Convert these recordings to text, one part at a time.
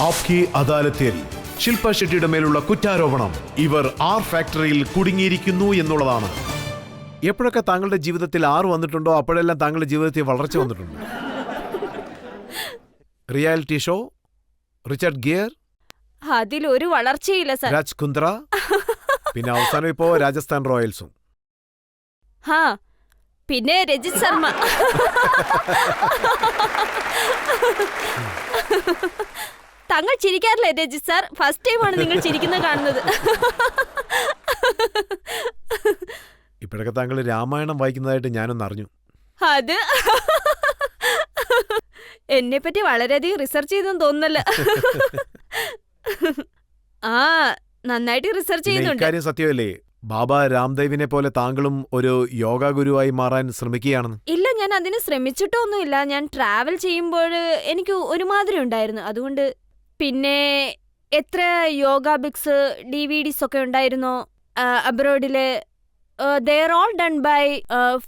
ആപ്കി അദാലത്തിൽ ശില്പ ഷെട്ടിയുടെ മേലുള്ള കുറ്റാരോപണം ഇവർ ആർ ഫാക്ടറിയിൽ കുടുങ്ങിയിരിക്കുന്നു എന്നുള്ളതാണ്. എപ്പോഴൊക്കെ താങ്കളുടെ ജീവിതത്തിൽ ആർ വന്നിട്ടുണ്ടോ അപ്പോഴെല്ലാം താങ്കളുടെ ജീവിതത്തിൽ വളർച്ച വന്നിട്ടുണ്ട്. റിയാലിറ്റി ഷോ, റിച്ചാർഡ് ഗിയർ, അതിലൊരു വളർച്ചയില്ല സർ. രാജ് കുന്ദ്ര, പിന്നെ അവസാനം ഇപ്പോ രാജസ്ഥാൻ റോയൽസും. ഹാ, പിന്നെ രജിത് ശർമ്മ. താങ്കൾ ചിരിക്കാറില്ലേ രജിത് സാർ? ഫസ്റ്റ് ടൈമാണ് നിങ്ങൾ ചിരിക്കുന്നത് കാണുന്നത്. ഇപ്പോഴൊക്കെ താങ്കൾ രാമായണം വായിക്കുന്നതായിട്ട് ഞാനൊന്ന് അറിഞ്ഞു. അത് എന്നെ പറ്റി വളരെയധികം റിസർച്ച് ചെയ്തെന്ന് തോന്നുന്നല്ലോ. ആ, നന്നായിട്ട് റിസർച്ച് ചെയ്യുന്നുണ്ട്. ഇക്കാര്യം സത്യമല്ലേ? ബാബ രാംദേവിനെ പോലെ താങ്കളും ഒരു യോഗ ഗുരുവായി മാറാൻ ശ്രമിക്കുകയാണെന്ന്. ഇല്ല, ഞാൻ അതിന് ശ്രമിച്ചിട്ടൊന്നുമില്ല. ഞാൻ ട്രാവൽ ചെയ്യുമ്പോൾ എനിക്ക് ഒരുമാതിരി ഉണ്ടായിരുന്നു, അതുകൊണ്ട്. പിന്നെ എത്ര യോഗ ബുക്സ് DVDs ഒക്കെ ഉണ്ടായിരുന്നോ അബ്രോഡില്, they are all done by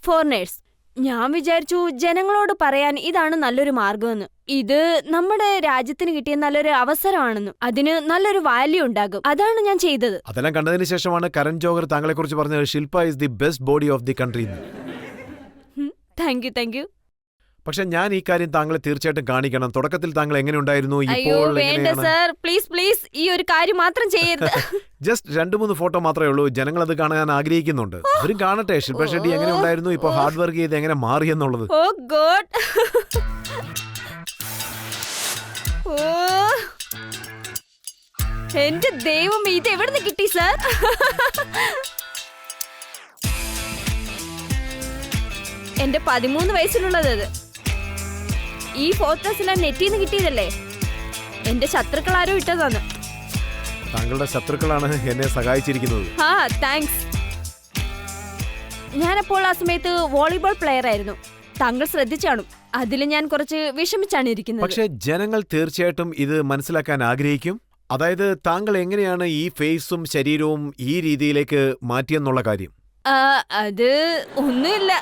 foreigners. ഞാൻ വിചാരിച്ചു ജനങ്ങളോട് പറയാൻ ഇതാണ് നല്ലൊരു മാർഗമെന്ന്. ഇത് നമ്മുടെ രാജ്യത്തിന് കിട്ടിയ നല്ലൊരു അവസരമാണെന്നും അതിന് നല്ലൊരു വാല്യൂ ഉണ്ടാകും. അതാണ് ഞാൻ ചെയ്തത്. അതെല്ലാം കണ്ടതിന് ശേഷമാണ് കരൺ ജോഹർ താങ്കളെ കുറിച്ച് പറഞ്ഞത് Shilpa is the best body of the country. Thank you. പക്ഷെ ഞാൻ ഈ കാര്യം താങ്കളെ തീർച്ചയായിട്ടും കാണിക്കണം. തുടക്കത്തിൽ താങ്കൾ എങ്ങനെ ഉണ്ടായിരുന്നു, അയ്യോ വേണ്ട സർ, പ്ലീസ് ഈ ഒരു കാര്യം മാത്രം ചെയ്യരുത്. ജസ്റ്റ് 2-3 ഫോട്ടോ മാത്രമേ ഉള്ളൂ. ജനങ്ങൾ അത് കാണാൻ ആഗ്രഹിക്കുന്നുണ്ട്. അവരും കാണട്ടെ ശില്പ ഷെട്ടി എങ്ങനെ ഉണ്ടായിരുന്നു, ഇപ്പൊ ഹാർഡ് വർക്ക് ചെയ്ത് എങ്ങനെ മാറി എന്നുള്ളത്. ഓ ഗോഡ്. എന്റെ ദൈവം, ഇത് എവിടുന്ന് കിട്ടി സർ? എന്റെ 13 വയസ്സിലുള്ളത്. ഈ ഫോട്ടോസെല്ലാം നെറ്റിന്ന് കിട്ടിയതല്ലേ? എന്റെ ശത്രുക്കളാരോ ഇട്ടതാണ്. താങ്കളുടെ ശത്രുക്കളാണ് എന്നെ സഹായിച്ചിരിക്കുന്നത്. ആ, താങ്ക്സ്. ഞാനപ്പോൾ ആ സമയത്ത് വോളിബോൾ പ്ലെയർ ആയിരുന്നു. താങ്കൾ ശ്രദ്ധിച്ചാണു. അതിൽ ഞാൻ കുറച്ച് വിഷമിച്ചാണ് ഇരിക്കുന്നത്. പക്ഷെ ജനങ്ങൾ തീർച്ചയായിട്ടും ഇത് മനസ്സിലാക്കാൻ ആഗ്രഹിക്കും. അതായത് താങ്കൾ എങ്ങനെയാണ് ഈ ഫേസും ശരീരവും ഈ രീതിയിലേക്ക് മാറ്റിയെന്നുള്ള കാര്യം. അത് ഒന്നുമില്ല.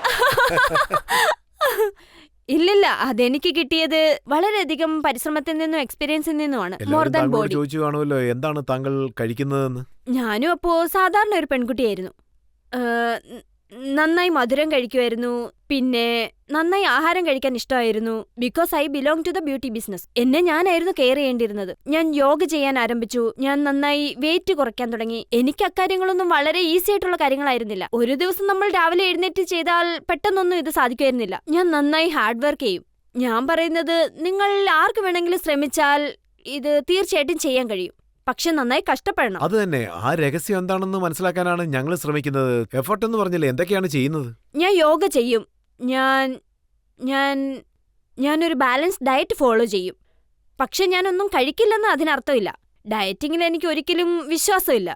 ഇല്ലില്ല, അതെനിക്ക് കിട്ടിയത് വളരെയധികം പരിശ്രമത്തിൽ നിന്നും എക്സ്പീരിയൻസിൽ നിന്നുമാണ്. More than body. ചോദിച്ചു കാണുമല്ലോ എന്താണ് താങ്കൾ കഴിക്കുന്നതെന്ന്. ഞാനും അപ്പോ സാധാരണ ഒരു പെൺകുട്ടിയായിരുന്നു. നന്നായി മധുരം കഴിക്കുമായിരുന്നു, പിന്നെ നന്നായി ആഹാരം കഴിക്കാൻ ഇഷ്ടമായിരുന്നു. Because I belong to the beauty business. എന്നെ ഞാനായിരുന്നു കെയർ ചെയ്യേണ്ടിയിരുന്നത്. ഞാൻ യോഗ ചെയ്യാൻ ആരംഭിച്ചു. ഞാൻ നന്നായി വെയിറ്റ് കുറയ്ക്കാൻ തുടങ്ങി. എനിക്ക് അക്കാര്യങ്ങളൊന്നും വളരെ ഈസി ആയിട്ടുള്ള കാര്യങ്ങളായിരുന്നില്ല. ഒരു ദിവസം നമ്മൾ രാവിലെ എഴുന്നേറ്റ് ചെയ്താൽ പെട്ടെന്നൊന്നും ഇത് സാധിക്കുമായിരുന്നില്ല. ഞാൻ നന്നായി ഹാർഡ് വർക്ക് ചെയ്യും. ഞാൻ പറയുന്നത്, നിങ്ങൾ ആർക്ക് വേണമെങ്കിലും ശ്രമിച്ചാൽ ഇത് തീർച്ചയായിട്ടും ചെയ്യാൻ കഴിയും. പക്ഷെ നന്നായി കഷ്ടപ്പെടണം. അത് തന്നെ. ആ രഹസ്യം എന്താണെന്ന് മനസ്സിലാക്കാനാണ് ഞങ്ങൾ ശ്രമിക്കുന്നത്. എഫർട്ട് എന്ന് പറഞ്ഞില്ലേ, എന്തൊക്കെയാണ് ചെയ്യുന്നത്? ഞാൻ യോഗ ചെയ്യും. ഞാനൊരു ബാലൻസ്ഡ് ഡയറ്റ് ഫോളോ ചെയ്യും. പക്ഷെ ഞാനൊന്നും കഴിക്കില്ലെന്ന് അതിനർത്ഥമില്ല. ഡയറ്റിങ്ങിൽ എനിക്ക് ഒരിക്കലും വിശ്വാസമില്ല.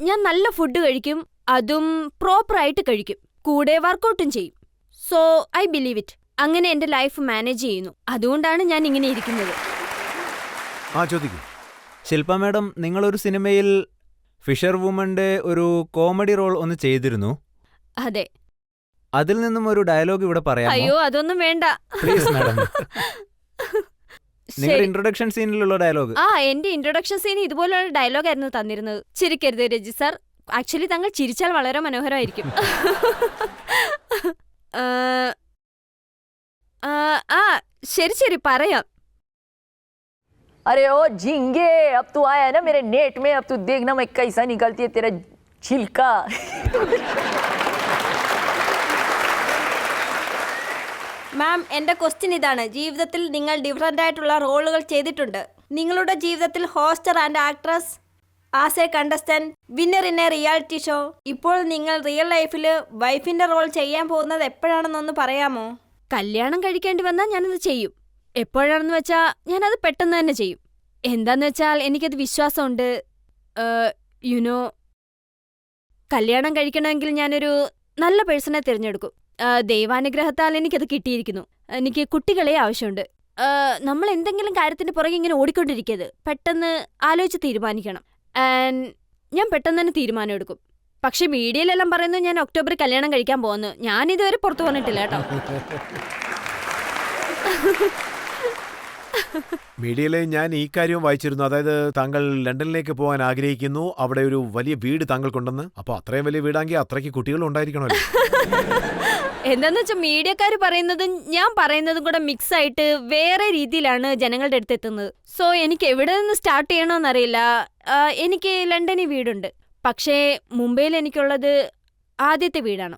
ഞാൻ നല്ല ഫുഡ് കഴിക്കും, അതും പ്രോപ്പറായിട്ട് കഴിക്കും. കൂടെ വർക്കൗട്ടും ചെയ്യും. So I believe it. അങ്ങനെ എന്റെ ലൈഫ് മാനേജ് ചെയ്യുന്നു. അതുകൊണ്ടാണ് ഞാൻ ഇങ്ങനെ ഇരിക്കുന്നത്. ചോദിക്കും. ശില്പ മാഡം, നിങ്ങളൊരു സിനിമയിൽ ഫിഷർ വുമന്റെ ഒരു കോമഡി റോൾ ഒന്ന് ചെയ്തിരുന്നു. അതെ. അതിൽ നിന്നും ഒരു ഡയലോഗ് ഇവിടെ പറയാമോ? അയ്യോ, അതൊന്നും വേണ്ട പ്ലീസ് മാഡം. നിങ്ങളുടെ ഇൻട്രൊഡക്ഷൻ സീനിലുള്ള ഡയലോഗ്. എന്റെ ഇൻട്രൊഡക്ഷൻ സീൻ ഇതുപോലുള്ള ഡയലോഗ് ആയിരുന്നു തന്നിരുന്നത്. ചിരിക്കരുത് രജി സാർ. ആക്ച്വലി താങ്കൾ ചിരിച്ചാൽ വളരെ മനോഹരമായിരിക്കും. ശരി പറയാം. अरे ओ झींगे, अब तू आया है ना मेरे नेट में, अब तू देखना मैं कैसा निकलती है तेरा छिलका. മാം, എന്റെ ക്വസ്റ്റ്യൻ ഇതാണ്. ജീവിതത്തിൽ നിങ്ങൾ ഡിഫറൻ്റ് ആയിട്ടുള്ള റോളുകൾ ചെയ്തിട്ടുണ്ട്. നിങ്ങളുടെ ജീവിതത്തിൽ hostess and actress, as a contestant, winner in a reality show. ഇപ്പോൾ നിങ്ങൾ റിയൽ ലൈഫിൽ വൈഫിന്റെ റോൾ ചെയ്യാൻ പോകുന്നത് എപ്പോഴാണെന്നൊന്ന് പറയാമോ? കല്യാണം കഴിക്കേണ്ടി വന്നാൽ ഞാനത് ചെയ്യും. എപ്പോഴാണെന്ന് വെച്ചാൽ ഞാനത് പെട്ടെന്ന് തന്നെ ചെയ്യും. എന്താന്ന് വെച്ചാൽ എനിക്കത് വിശ്വാസമുണ്ട്. യുനോ, കല്യാണം കഴിക്കണമെങ്കിൽ ഞാനൊരു നല്ല പേഴ്സണെ തിരഞ്ഞെടുക്കും. ദൈവാനുഗ്രഹത്താൽ എനിക്കത് കിട്ടിയിരിക്കുന്നു. എനിക്ക് കുട്ടികളെ ആവശ്യമുണ്ട്. നമ്മൾ എന്തെങ്കിലും കാര്യത്തിന്റെ പുറകെ ഇങ്ങനെ ഓടിക്കൊണ്ടിരിക്കരുത്. പെട്ടെന്ന് ആലോചിച്ച് തീരുമാനിക്കണം. ഞാൻ പെട്ടെന്ന് തന്നെ തീരുമാനം എടുക്കും. പക്ഷെ മീഡിയയിലെല്ലാം പറയുന്നു ഞാൻ ഒക്ടോബറിൽ കല്യാണം കഴിക്കാൻ പോകുന്നു. ഞാനിതുവരെ പുറത്തു പറഞ്ഞിട്ടില്ല കേട്ടോ. മീഡിയയിൽ ഞാൻ ഈ കാര്യവും വായിച്ചിരുന്നു. അതായത് താങ്കൾ ലണ്ടനിലേക്ക് പോകാൻ ആഗ്രഹിക്കുന്നു, അവിടെ ഒരു വലിയ വീട് താങ്കൾക്കുണ്ടെന്ന്. അപ്പൊ അത്രയും വലിയ വീടാണെങ്കിൽ അത്രയ്ക്ക് കുട്ടികളും ഉണ്ടായിരിക്കണമല്ലോ. എന്താന്ന് വെച്ചാൽ മീഡിയക്കാർ പറയുന്നതും ഞാൻ പറയുന്നതും കൂടെ മിക്സ് ആയിട്ട് വേറെ രീതിയിലാണ് ജനങ്ങളുടെ അടുത്ത് എത്തുന്നത്. സോ എനിക്ക് എവിടെ നിന്ന് സ്റ്റാർട്ട് ചെയ്യണമെന്നറിയില്ല. എനിക്ക് ലണ്ടനിൽ വീടുണ്ട്, പക്ഷേ മുംബൈയിൽ എനിക്കുള്ളത് ആദ്യത്തെ വീടാണ്.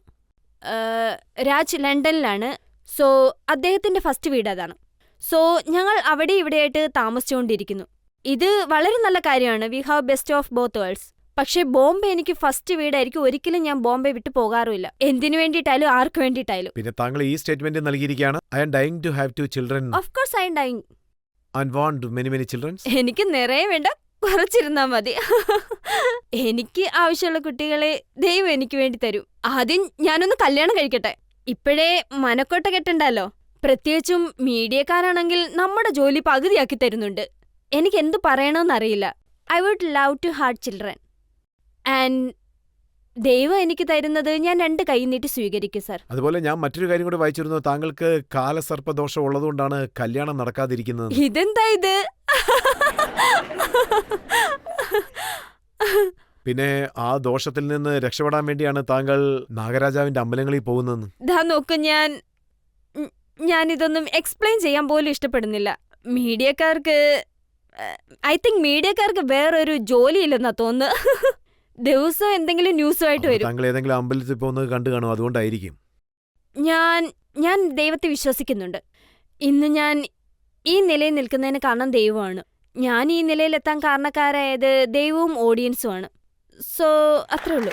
രാജ് ലണ്ടനിലാണ്. സോ അദ്ദേഹത്തിന്റെ ഫസ്റ്റ് വീട് അതാണ്. സോ ഞങ്ങൾ അവിടെ ഇവിടെയായിട്ട് താമസിച്ചുകൊണ്ടിരിക്കുന്നു. ഇത് വളരെ നല്ല കാര്യമാണ്. We have best of both worlds. പക്ഷേ ബോംബെ എനിക്ക് ഫസ്റ്റ് വീടായിരിക്കും. ഒരിക്കലും ഞാൻ ബോംബെ വിട്ടു പോകാറുമില്ല, എന്തിനു വേണ്ടിയിട്ടായാലും ആർക്ക് വേണ്ടിയിട്ടായാലും. പിന്നെ താങ്കൾ ഈ സ്റ്റേറ്റ്മെന്റ് നൽകിയിരിക്കുകയാണ്, I am dying to have 2 children of course I am dying. and want many children. എനിക്ക് നിറയെ വേണ്ട, കുറച്ചിരുന്നാ മതി. എനിക്ക് ആവശ്യമുള്ള കുട്ടികളെ ദൈവം എനിക്ക് വേണ്ടി തരും. ആദ്യം ഞാനൊന്ന് കല്യാണം കഴിക്കട്ടെ. ഇപ്പോഴേ മനക്കോട്ട കെട്ടണ്ടല്ലോ. പ്രത്യേകിച്ചും മീഡിയക്കാരാണെങ്കിൽ നമ്മുടെ ജോലി പകുതിയാക്കി തരുന്നുണ്ട്. എനിക്ക് എന്ത് പറയണമെന്നറിയില്ല. I would love to have children. And ദൈവം എനിക്ക് തരുന്നത് ഞാൻ 2 കൈ നീട്ടി സ്വീകരിക്കും സർ. അതുപോലെ ഞാൻ മറ്റൊരു കാര്യം കൂടി വായിച്ചിരുന്നു, താങ്കൾക്ക് കാലസർപ്പദോഷം ഉള്ളതുകൊണ്ടാണ് കല്യാണം നടക്കാതിരിക്കുന്നത്. ഇതെന്താ ഇത്? പിന്നെ ആ ദോഷത്തിൽ നിന്ന് രക്ഷപ്പെടാൻ വേണ്ടിയാണ് താങ്കൾ നാഗരാജാവിന്റെ അമ്പലങ്ങളിൽ പോകുന്നതെന്ന്. ദാ നോക്ക്, ഞാനിതൊന്നും എക്സ്പ്ലെയിൻ ചെയ്യാൻ പോലും ഇഷ്ടപ്പെടുന്നില്ല. മീഡിയക്കാർക്ക് ഐ തിങ്ക് മീഡിയക്കാർക്ക് വേറൊരു ജോലിയില്ലെന്നാ തോന്നുന്നു. ദിവസം എന്തെങ്കിലും ന്യൂസുമായിട്ട് വരും. താങ്കൾ ഏതെങ്കിലും അമ്പലത്തിൽ പോകുന്നത് കണ്ടു കാണും, അതുകൊണ്ടായിരിക്കും. ഞാൻ ദൈവത്തെ വിശ്വസിക്കുന്നുണ്ട്. ഇന്ന് ഞാൻ ഈ നിലയിൽ നിൽക്കുന്നതിന് കാരണം ദൈവമാണ്. ഞാൻ ഈ നിലയിലെത്താൻ കാരണക്കാരായത് ദൈവവും ഓഡിയൻസുമാണ്. സോ അത്രേ ഉള്ളൂ.